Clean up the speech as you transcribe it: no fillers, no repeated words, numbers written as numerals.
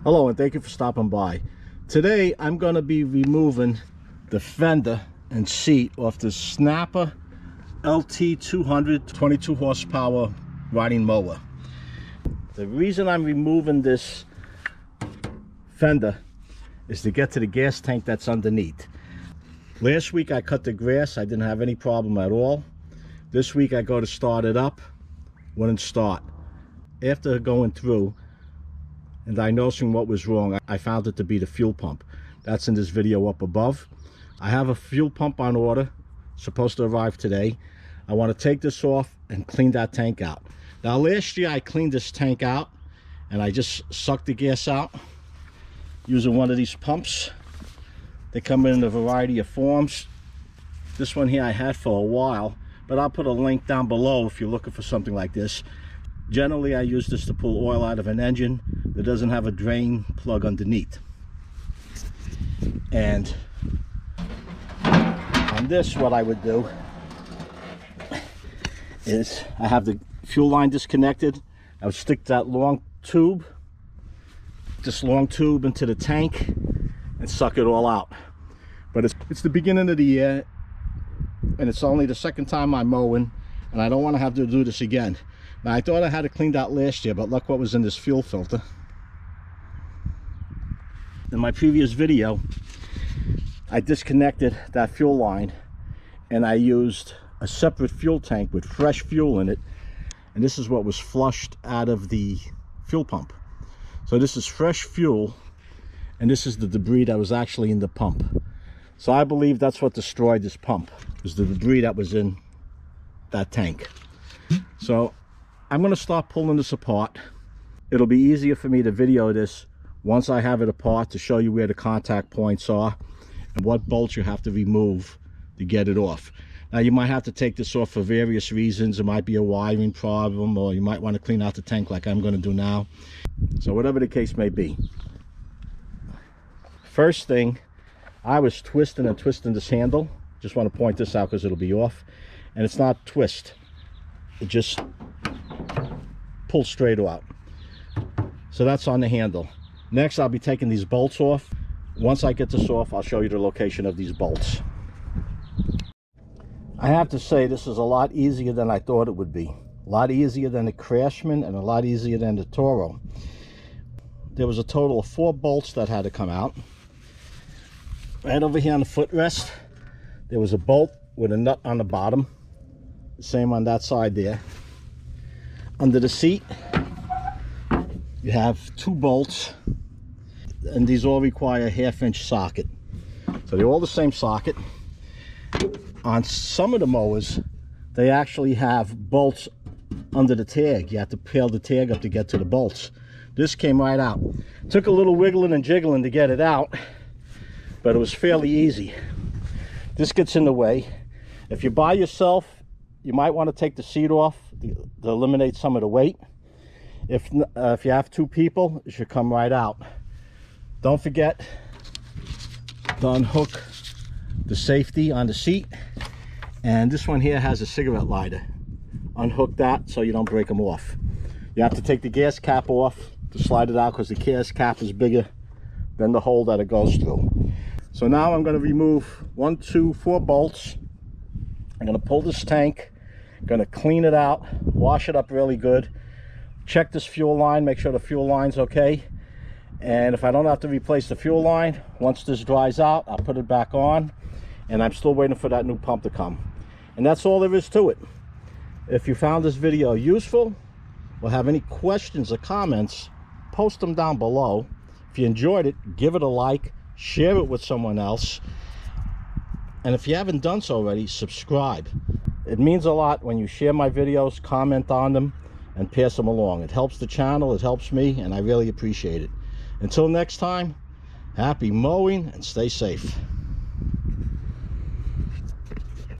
Hello and thank you for stopping by. Today I'm going to be removing the fender and seat off the Snapper LT 200 22 horsepower riding mower. The reason I'm removing this fender is to get to the gas tank that's underneath. Last week I cut the grass, I didn't have any problem at all. This week I go to start it up, wouldn't start. After going through and diagnosing what was wrong, I found it to be the fuel pump. That's in this video up above. I have a fuel pump on order, supposed to arrive today. I want to take this off and clean that tank out. Now last year I cleaned this tank out and I just sucked the gas out using one of these pumps. They come in a variety of forms. This one here I had for a while, but I'll put a link down below if you're looking for something like this. Generally I use this to pull oil out of an engine that doesn't have a drain plug underneath. And on this, what I would do is I have the fuel line disconnected. I would stick that long tube, this long tube, into the tank and suck it all out. But it's the beginning of the year and it's only the second time I'm mowing, and I don't want to have to do this again. Now I thought I had it cleaned out last year, but look what was in this fuel filter. In my previous video I disconnected that fuel line and I used a separate fuel tank with fresh fuel in it, and this is what was flushed out of the fuel pump. So this is fresh fuel and this is the debris that was actually in the pump. So I believe that's what destroyed this pump, was the debris that was in that tank. So I'm going to start pulling this apart. It'll be easier for me to video this once I have it apart, to show you where the contact points are and what bolts you have to remove to get it off. Now you might have to take this off for various reasons. It might be a wiring problem, or you might want to clean out the tank like I'm going to do now. So whatever the case may be. First thing, I was twisting and twisting this handle. Just want to point this out because it'll be off. And it's not twist. It just pulls straight out. So that's on the handle. Next, I'll be taking these bolts off. Once I get this off, I'll show you the location of these bolts. I have to say, this is a lot easier than I thought it would be. A lot easier than the Craftsman and a lot easier than the Toro. There was a total of 4 bolts that had to come out. Right over here on the footrest, there was a bolt with a nut on the bottom. The same on that side there. Under the seat, you have 2 bolts, and these all require a 1/2-inch socket. So they're all the same socket. On some of the mowers, they actually have bolts under the tag. You have to peel the tag up to get to the bolts. This came right out. Took a little wiggling and jiggling to get it out, but it was fairly easy. This gets in the way. If you're by yourself, you might want to take the seat off to eliminate some of the weight. If you have 2 people, it should come right out. Don't forget to unhook the safety on the seat. And this one here has a cigarette lighter. Unhook that so you don't break them off. You have to take the gas cap off to slide it out because the gas cap is bigger than the hole that it goes through. So now I'm going to remove 1, 2, 4 bolts. I'm going to pull this tank, going to clean it out, wash it up really good, check this fuel line, make sure the fuel line's okay. And if I don't have to replace the fuel line, once this dries out, I'll put it back on. And I'm still waiting for that new pump to come. And that's all there is to it. If you found this video useful or have any questions or comments, post them down below. If you enjoyed it, give it a like, share it with someone else. And if you haven't done so already, subscribe. It means a lot when you share my videos, comment on them, and pass them along. It helps the channel, it helps me, and I really appreciate it. Until next time, happy mowing and stay safe.